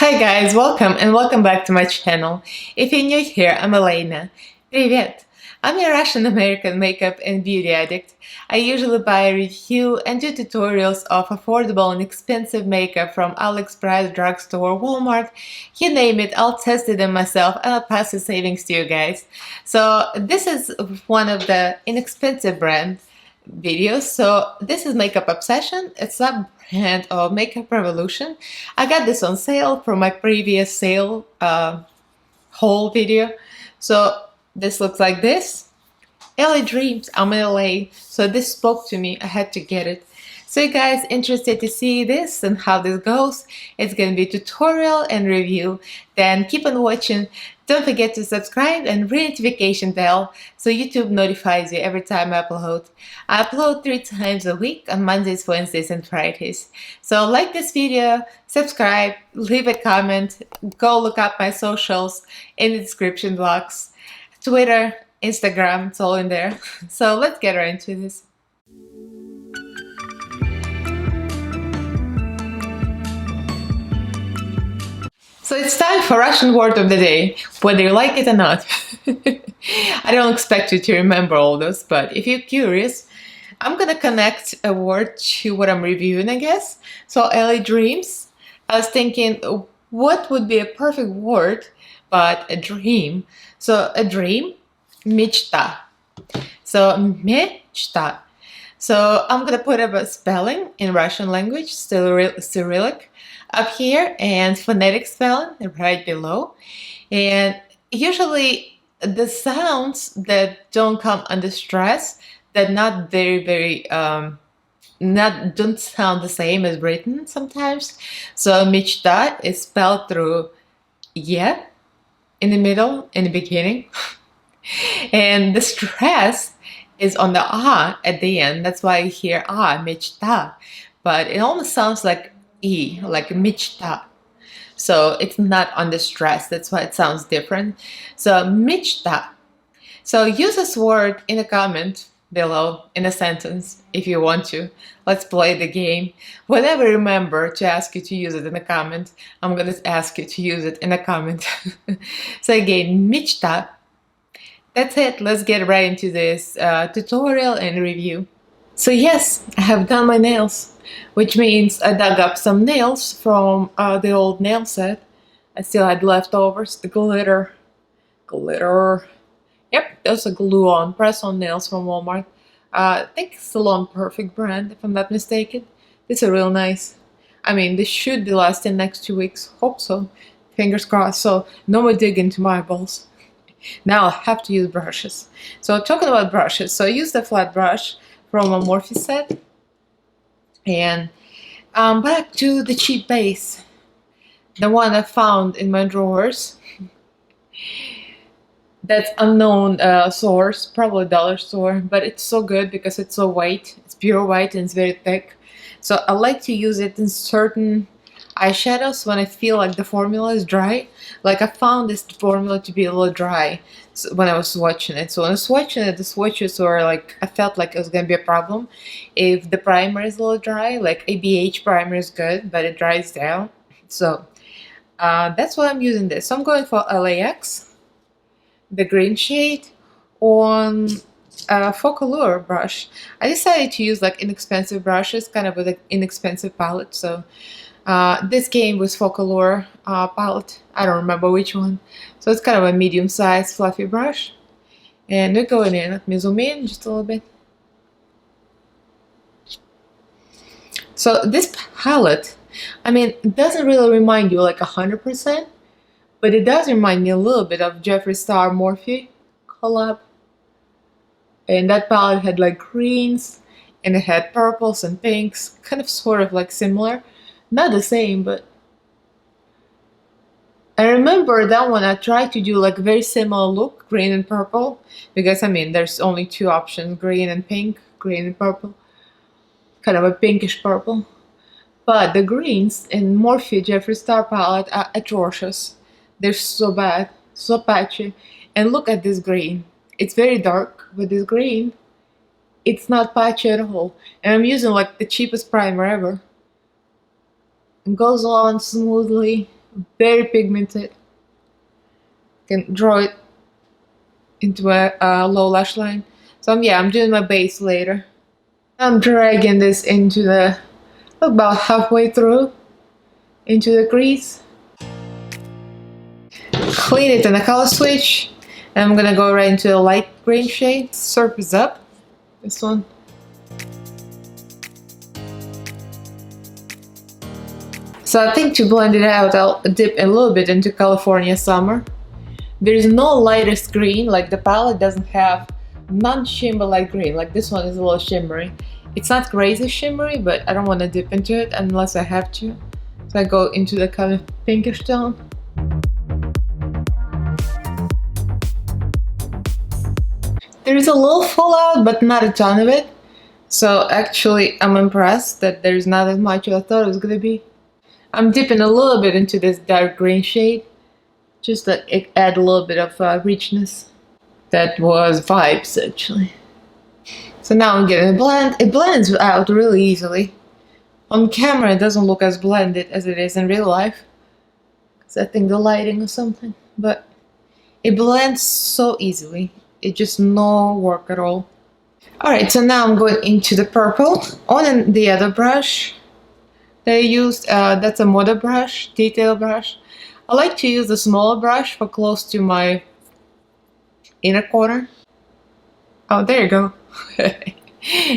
Hi guys, welcome and welcome back to my channel. If you're new here, I'm Elaina. Привет! I'm a Russian-American makeup and beauty addict. I usually buy, review, and do tutorials of affordable and expensive makeup from AliExpress, drugstore, Walmart, you name it, I'll test it in myself and I'll pass the savings to you guys. So this is one of the inexpensive brands videos. So this is Makeup Obsession. It's a brand of Makeup Revolution. I got this on sale from my previous sale haul video. So this looks like this. LA Dreams. I'm in LA, so this spoke to me. I had to get it. So you guys interested to see this and how this goes? It's gonna be tutorial and review. Then keep on watching. Don't forget to subscribe and ring notification bell so YouTube notifies you every time I upload. I upload 3 times a week on Mondays, Wednesdays, and Fridays. So like this video, subscribe, leave a comment, go look up my socials in the description box. Twitter, Instagram, it's all in there. So let's get right into this. So it's time for Russian word of the day, whether you like it or not. I don't expect you to remember all those, but if you're curious, I'm gonna connect a word to what I'm reviewing, I guess. So LA Dreams, I was thinking, what would be a perfect word, but a dream. So a dream, мечта. So мечта. So I'm gonna put up a spelling in Russian language, Cyrillic, up here, and phonetic spelling right below. And usually the sounds that don't come under stress, that not very don't sound the same as written sometimes. So мечта is spelled through yeah in the middle, in the beginning. And the stress is on the ah at the end. That's why you hear мечта. But it almost sounds like e, like мечта. So it's not under stress. That's why it sounds different. So мечта. So use this word in a comment below in a sentence if you want to. Let's play the game. Whenever I remember to ask you to use it in a comment, I'm gonna ask you to use it in a comment. So again, мечта. That's it. Let's get right into this tutorial and review. So yes, I have done my nails, which means I dug up some nails from the old nail set. I still had leftovers, the glitter. Yep, those are glue-on, press-on nails from Walmart. I think it's Salon Perfect brand, if I'm not mistaken. These are real nice. I mean, this should be lasting next 2 weeks. Hope so. Fingers crossed. So no more digging into my eyeballs. Now I have to use brushes. So talking about brushes, so I used a flat brush from a Morphe set. And back to the cheap base. The one I found in my drawers. That's unknown source, probably dollar store, but it's so good because it's so white. It's pure white and it's very thick. So I like to use it in certain eyeshadows when I feel like the formula is dry. Like I found this formula to be a little dry when I was swatching it. So when I was swatching it, the swatches were like, I felt like it was gonna be a problem if the primer is a little dry. Like ABH primer is good, but it dries down. So that's why I'm using this. So I'm going for LAX, the green shade, on Focallure brush. I decided to use like inexpensive brushes, kind of with an inexpensive palette. So this came with Focallure palette. I don't remember which one. So it's kind of a medium-sized fluffy brush. And we're going in. Let me zoom in just a little bit. So this palette, I mean, it doesn't really remind you like 100%, but it does remind me a little bit of Jeffree Star Morphe collab. And that palette had like greens, and it had purples and pinks, kind of sort of like similar. Not the same, but I remember that one I tried to do like a very similar look, green and purple, because I mean there's only 2 options, green and pink, green and purple, kind of a pinkish purple. But the greens in Morphe Jeffree Star palette are atrocious. They're so bad, so patchy. And look at this green. It's very dark, but this green, it's not patchy at all. And I'm using like the cheapest primer ever. It goes on smoothly. very pigmented. Can draw it into a low lash line. So yeah, I'm doing my base later. I'm dragging this into the about halfway through into the crease. Clean it in a color switch. And I'm gonna go right into a light green shade. Surface up. This one. So I think to blend it out, I'll dip a little bit into California Summer. There's no lightest green, like the palette doesn't have non-shimmer light green, like this one is a little shimmery. It's not crazy shimmery, but I don't want to dip into it unless I have to. So I go into the kind of pinkish tone. There is a little fallout, but not a ton of it. So actually, I'm impressed that there's not as much as I thought it was gonna be. I'm dipping a little bit into this dark green shade, just to add a little bit of richness. That was Vibes, actually. So now I'm getting a blend. It blends out really easily. On camera, it doesn't look as blended as it is in real life. Because I think the lighting or something. But it blends so easily. It's just no work at all. Alright, so now I'm going into the purple on the other brush that I used. That's a Moda brush, detail brush. I like to use a smaller brush for close to my inner corner. Oh, there you go.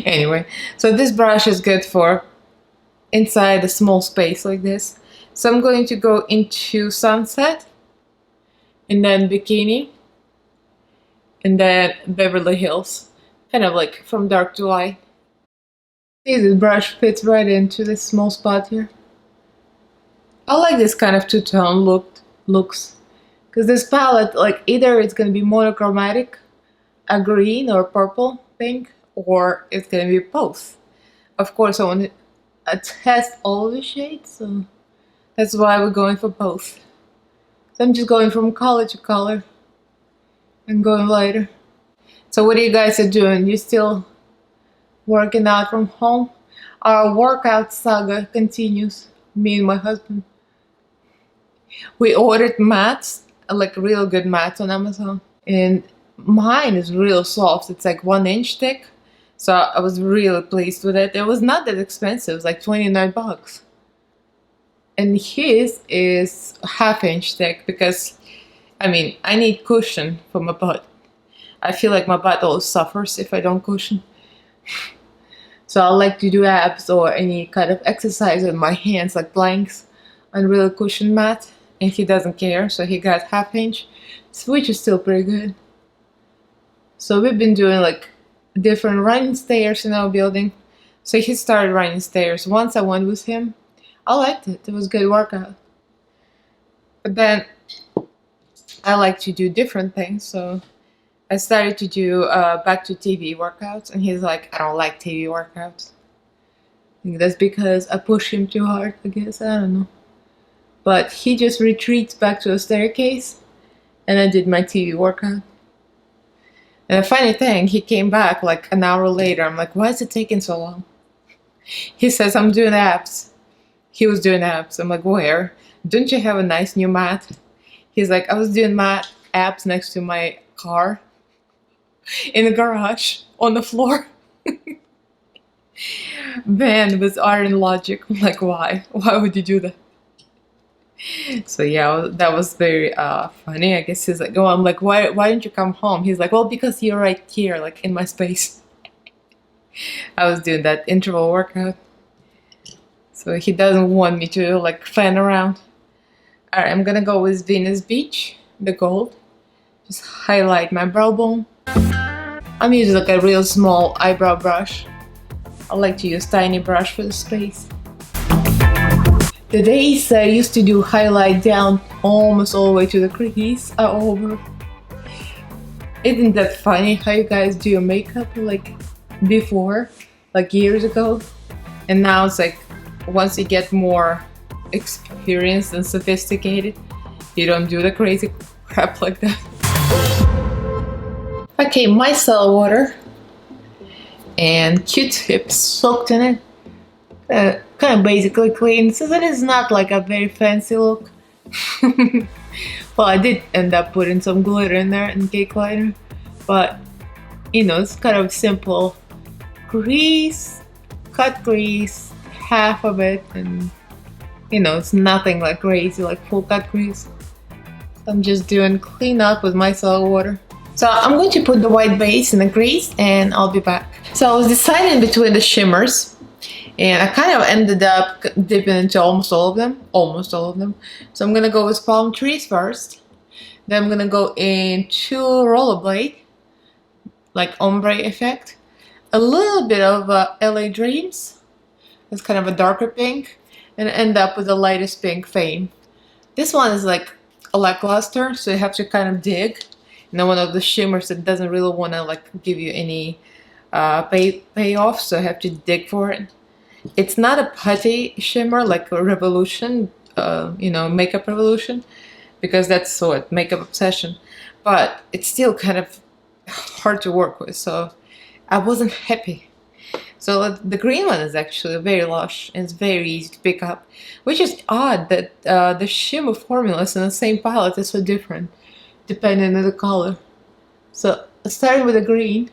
Anyway, so this brush is good for inside a small space like this. So I'm going to go into Sunset, and then Bikini, and then Beverly Hills. Kind of like from dark to light. See, this brush fits right into this small spot here. I like this kind of two-tone looks. Because this palette, like either it's going to be monochromatic, a green or purple, pink, or it's going to be both. Of course, I want to test all of the shades, so that's why we're going for both. So I'm just going from color to color and going lighter. So what are you guys doing? You still working out from home? Our workout saga continues, me and my husband. We ordered mats, like real good mats on Amazon, and mine is real soft. It's like 1 inch thick, so I was really pleased with it. It was not that expensive. It was like $29, and his is 1/2 inch thick because I mean I need cushion for my butt. I feel like my butt always suffers if I don't cushion. So I like to do abs or any kind of exercise with my hands, like planks, on real cushion mat. And he doesn't care, so he got 1/2 inch, which is still pretty good. So we've been doing like different running stairs in our building. So he started running stairs. Once I went with him, I liked it. It was a good workout. But then I like to do different things, so I started to do back to TV workouts, and he's like, I don't like TV workouts. I think that's because I push him too hard, I guess, I don't know. But he just retreats back to a staircase, and I did my TV workout. And the funny thing, he came back like an hour later. I'm like, why is it taking so long? He says, I'm doing abs. He was doing abs. I'm like, where? Don't you have a nice new mat? He's like, I was doing my abs next to my car in the garage on the floor. Man, with iron logic. I'm like, why? Why would you do that? So yeah, that was very funny. I guess he's like, oh, I'm like, why didn't you come home? He's like, well, because you're right here, like in my space. I was doing that interval workout. So he doesn't want me to like fan around. Alright, I'm gonna go with Venus Beach, the gold. Just highlight my brow bone. I'm using like a real small eyebrow brush. I like to use tiny brush for the space. The days I used to do highlight down almost all the way to the crease are over. Isn't that funny how you guys do your makeup like before, like years ago? And now it's like once you get more experienced and sophisticated, you don't do the crazy crap like that. Okay, micellar water and Q-tips soaked in it. Kind of basically clean, so that is not like a very fancy look. Well, I did end up putting some glitter in there and cake liner, but you know, it's kind of simple grease, cut grease, half of it, and you know, it's nothing like crazy, like full cut grease. So I'm just doing cleanup with micellar water. So I'm going to put the white base in the grease and I'll be back. So I was deciding between the shimmers and I kind of ended up dipping into almost all of them. So I'm gonna go with palm trees first. Then I'm gonna go into rollerblade, like ombre effect. A little bit of LA Dreams. It's kind of a darker pink. And end up with the lightest pink Fame. This one is like a lackluster, so you have to kind of dig. You know, one of the shimmers that doesn't really want to like give you any payoff, so I have to dig for it. It's not a putty shimmer like a Revolution, you know, Makeup Revolution, because that's what Makeup Obsession. But it's still kind of hard to work with, so I wasn't happy. So the green one is actually very lush and it's very easy to pick up, which is odd that the shimmer formulas in the same palette is so different depending on the color. So starting with the green,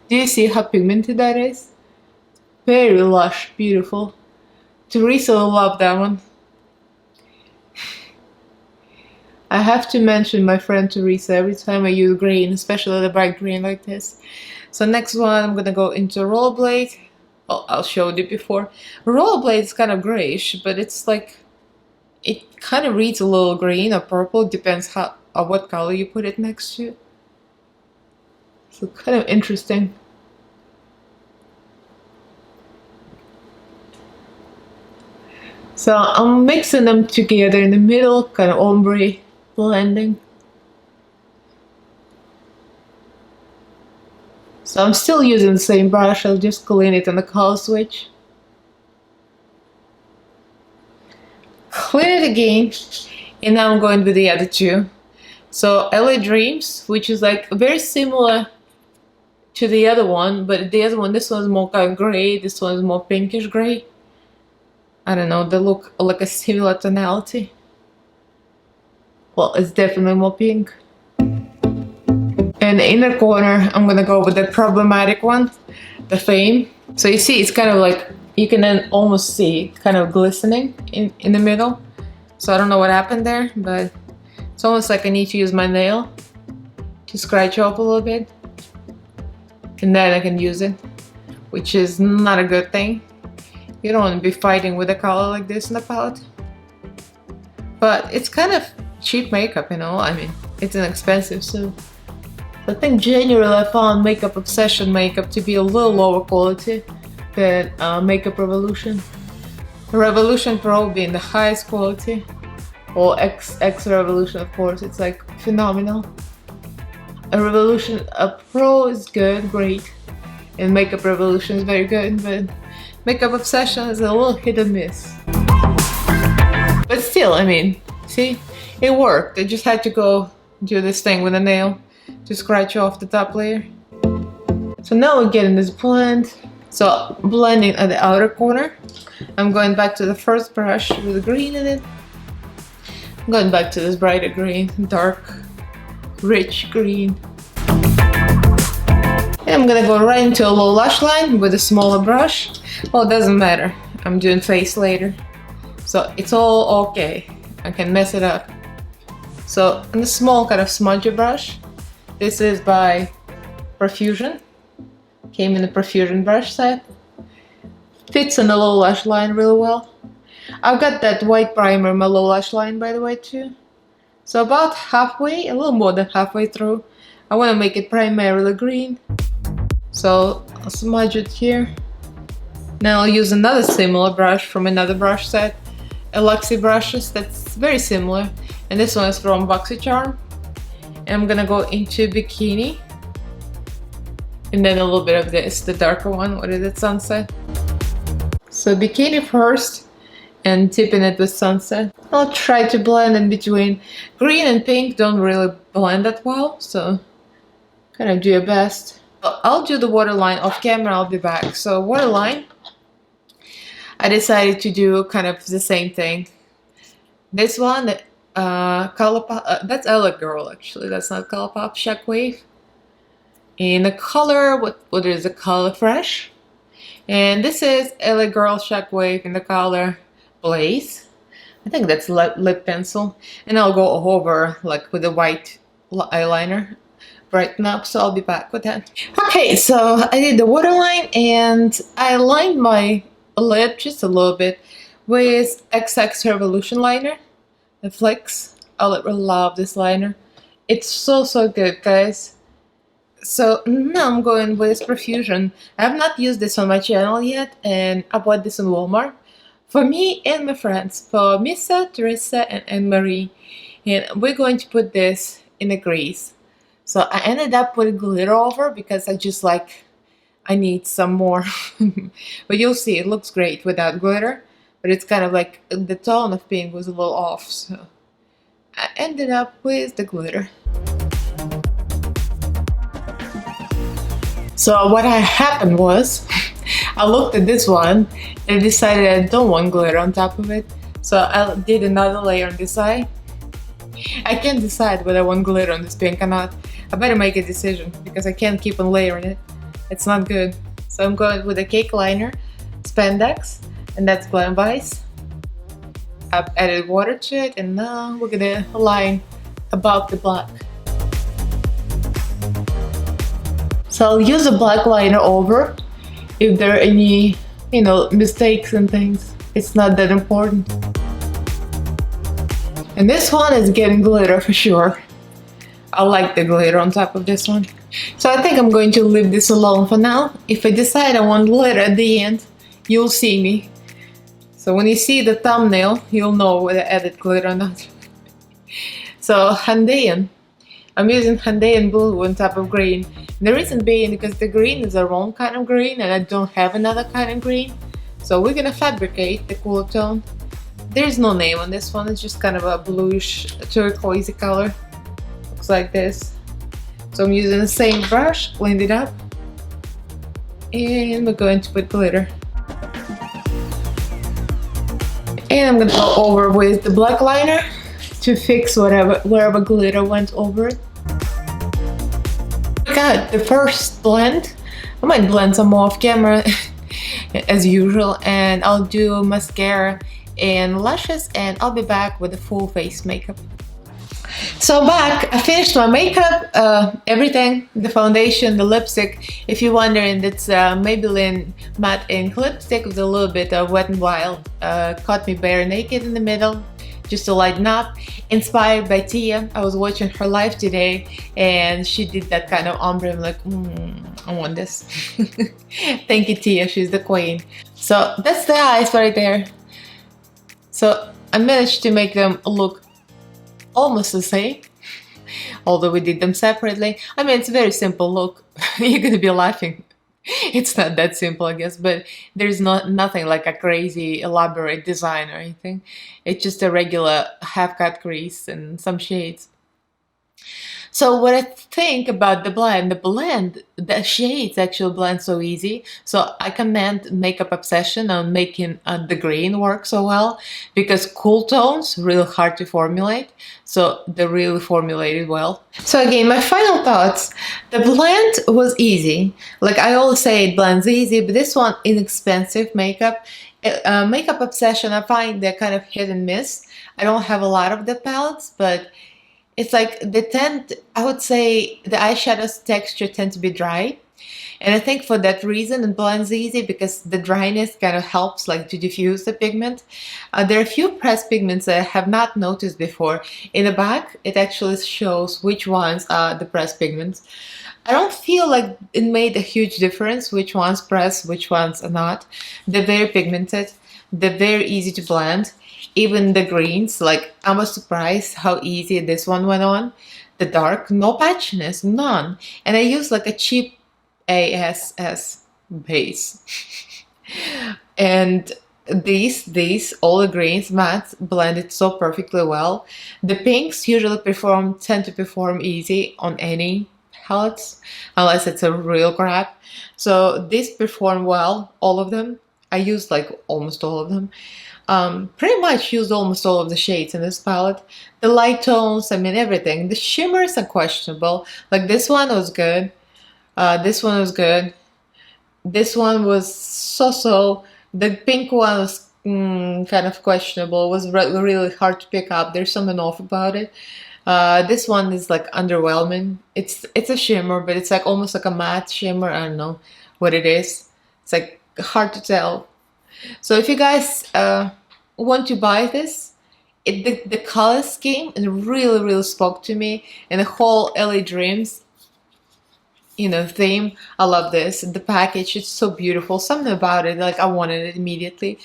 do you see how pigmented that is? Very lush, beautiful. Teresa will love that one. I have to mention my friend Teresa every time I use green, especially the bright green like this. So next one, I'm gonna go into rollerblade. Oh, I'll show you before. Rollerblade is kind of grayish, but it's like, it kind of reads a little green or purple, depends what color you put it next to. So kind of interesting. So I'm mixing them together in the middle, kind of ombre blending. So I'm still using the same brush, I'll just clean it on the color switch. Clean it again, and now I'm going with the other two. So LA Dreams, which is like very similar to the other one, but the other one, this one's more kind of gray, this one's more pinkish gray. I don't know, they look like a similar tonality. Well, it's definitely more pink. In the inner corner, I'm gonna go with the problematic one, the Fame. So you see, it's kind of like, you can then almost see it kind of glistening in the middle. So I don't know what happened there, but it's almost like I need to use my nail to scratch off a little bit. And then I can use it, which is not a good thing. You don't want to be fighting with a color like this in the palette. But it's kind of cheap makeup, you know, I mean, it's inexpensive, so. I think generally I found Makeup Obsession makeup to be a little lower quality than Makeup Revolution. Revolution Pro being the highest quality, or X Revolution, of course, it's like phenomenal. A Pro is good, great, and Makeup Revolution is very good, but Makeup Obsession is a little hit or miss. But still, I mean, see, it worked. I just had to go do this thing with a nail to scratch off the top layer. So now we're getting this blend. So blending at the outer corner. I'm going back to the first brush with the green in it. I'm going back to this brighter green, dark, rich green. And I'm gonna go right into a low lash line with a smaller brush. Well, it doesn't matter. I'm doing face later. So it's all okay. I can mess it up. So in a small kind of smudgy brush. This is by Profusion. Came in the Profusion brush set. Fits in the low lash line really well. I've got that white primer in my low lash line, by the way, too. So about halfway, a little more than halfway through, I want to make it primarily green. So I'll smudge it here. Now I'll use another similar brush from another brush set. A Luxie brushes that's very similar. And this one is from BoxyCharm. And I'm gonna go into Bikini. And then a little bit of this, the darker one, what is it, Sunset? So Bikini first, and tipping it with Sunset. I'll try to blend in between. Green and pink don't really blend that well, so kind of do your best. I'll do the waterline off camera, I'll be back. So waterline, I decided to do kind of the same thing. This one, Colourpop, that's LA Girl actually, that's not Colourpop, Shockwave. In the color, what is the color? Fresh. And this is LA Girl Shockwave in the color Blaze. I think that's lip pencil. And I'll go over like with a white eyeliner right now, so I'll be back with that. Okay, so I did the waterline and I lined my lip just a little bit with XX Revolution liner. The Flicks. I love this liner. It's so good, guys. So now I'm going with Profusion. I have not used this on my channel yet, and I bought this in Walmart for me and my friends, for Missa, Teresa, and Anne-Marie. And we're going to put this in a grease. So I ended up putting glitter over because I need some more. But you'll see, it looks great without glitter. But it's kind of like the tone of pink was a little off, so I ended up with the glitter. So what happened was, I looked at this one and decided I don't want glitter on top of it. So I did another layer on this side. I can't decide whether I want glitter on this pink or not. I better make a decision because I can't keep on layering it. It's not good. So I'm going with a cake liner, spandex, and that's Glam Vice. I've added water to it, and now we're gonna line above the black. So I'll use a black liner over if there are any, mistakes and things. It's not that important. And this one is getting glitter for sure. I like the glitter on top of this one. So I think I'm going to leave this alone for now. If I decide I want glitter at the end, you'll see me. So when you see the thumbnail, you'll know whether I added glitter or not. So Handayan. I'm using Handayan blue on top of green. The reason being because the green is the wrong kind of green and I don't have another kind of green. So we're gonna fabricate the cooler tone. There's no name on this one, it's just kind of a bluish turquoise color. Looks like this. So I'm using the same brush, cleaned it up. And we're going to put glitter. And I'm gonna go over with the black liner to fix wherever glitter went over it. Got the first blend. I might blend some more off camera as usual, and I'll do mascara and lashes, and I'll be back with the full face makeup. So I'm back. I finished my makeup, everything, the foundation, the lipstick. If you're wondering, that's Maybelline Matte Ink lipstick with a little bit of Wet n Wild. Caught Me Bare Naked in the middle, just to lighten up. Inspired by Tia. I was watching her live today and she did that kind of ombre. I'm like, I want this. Thank you, Tia, she's the queen. So that's the eyes right there. So I managed to make them look almost the same, although we did them separately. I mean, it's a very simple look. You're gonna be laughing. It's not that simple, I guess, but there's nothing like a crazy elaborate design or anything. It's just a regular half-cut crease and some shades. So what I think about the shades actually blend so easy. So I commend Makeup Obsession on making the green work so well, because cool tones really hard to formulate. So they really formulated well. So again, my final thoughts. The blend was easy. Like I always say, it blends easy, but this one, inexpensive makeup. Makeup Obsession, I find they're kind of hit and miss. I don't have a lot of the palettes, but it's like I would say the eyeshadow's texture tend to be dry. And I think for that reason it blends easy, because the dryness kind of helps like to diffuse the pigment. There are a few pressed pigments that I have not noticed before. In the back, it actually shows which ones are the pressed pigments. I don't feel like it made a huge difference which ones pressed, which ones are not. They're very pigmented. They're very easy to blend. Even the greens, like I was surprised how easy this one went on. The dark, no patchiness, none. And I used like a cheap ASS base. And these, all the greens, mattes, blended so perfectly well. The pinks usually tend to perform easy on any palettes, unless it's a real crap. So these perform well, all of them. I used like almost all of them. Pretty much used almost all of the shades in this palette. The light tones, I mean everything. The shimmers are questionable. Like this one was good. This one was good. This one was so-so. The pink one was kind of questionable. It was really hard to pick up. There's something off about it. This one is like underwhelming. It's a shimmer, but it's like almost like a matte shimmer. I don't know what it is. It's like hard to tell. So if you guys want to buy this, the color scheme really spoke to me, and the whole LA Dreams, you know, theme. I love this. The package, it's so beautiful. Something about it, like I wanted it immediately,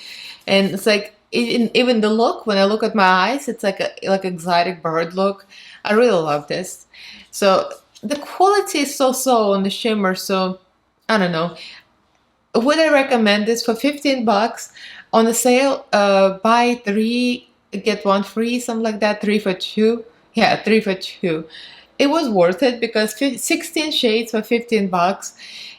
and it's like even the look. When I look at my eyes, it's like a exotic bird look. I really love this. So the quality is so on the shimmer. So I don't know. Would I recommend this for 15 bucks on the sale? Buy three, get one free, something like that. 3 for 2. Yeah, 3 for 2. It was worth it because 16 shades for 15 bucks,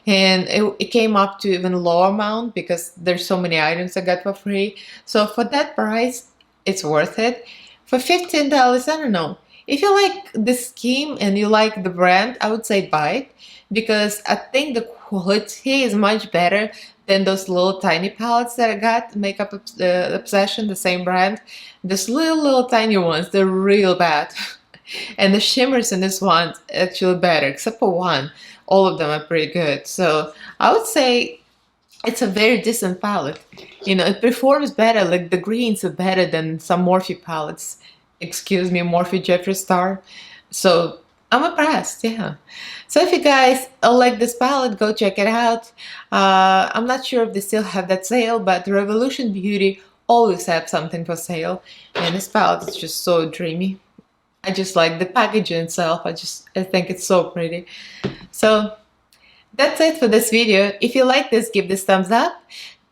and it came up to even lower amount because there's so many items I got for free. So for that price, it's worth it. For $15, I don't know. If you like the scheme and you like the brand, I would say buy it, because I think the quality is much better than those little tiny palettes that I got, Makeup Obsession, the same brand. Those little tiny ones, they're real bad. And the shimmers in this one actually better, except for one. All of them are pretty good. So I would say it's a very decent palette. You know, it performs better, like the greens are better than some Morphe palettes. Excuse me, Morphe Jeffree Star. So I'm impressed, yeah. So if you guys like this palette, go check it out. I'm not sure if they still have that sale, but Revolution Beauty always have something for sale. And this palette is just so dreamy. I just like the packaging itself. I think it's so pretty. So that's it for this video. If you like this, give this thumbs up.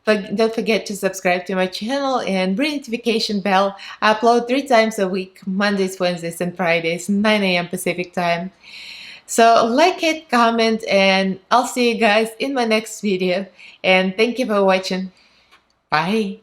But don't forget to subscribe to my channel and ring notification bell. I upload 3 times a week, Mondays, Wednesdays, and Fridays, 9 AM Pacific time. So like it, comment, and I'll see you guys in my next video. And thank you for watching. Bye.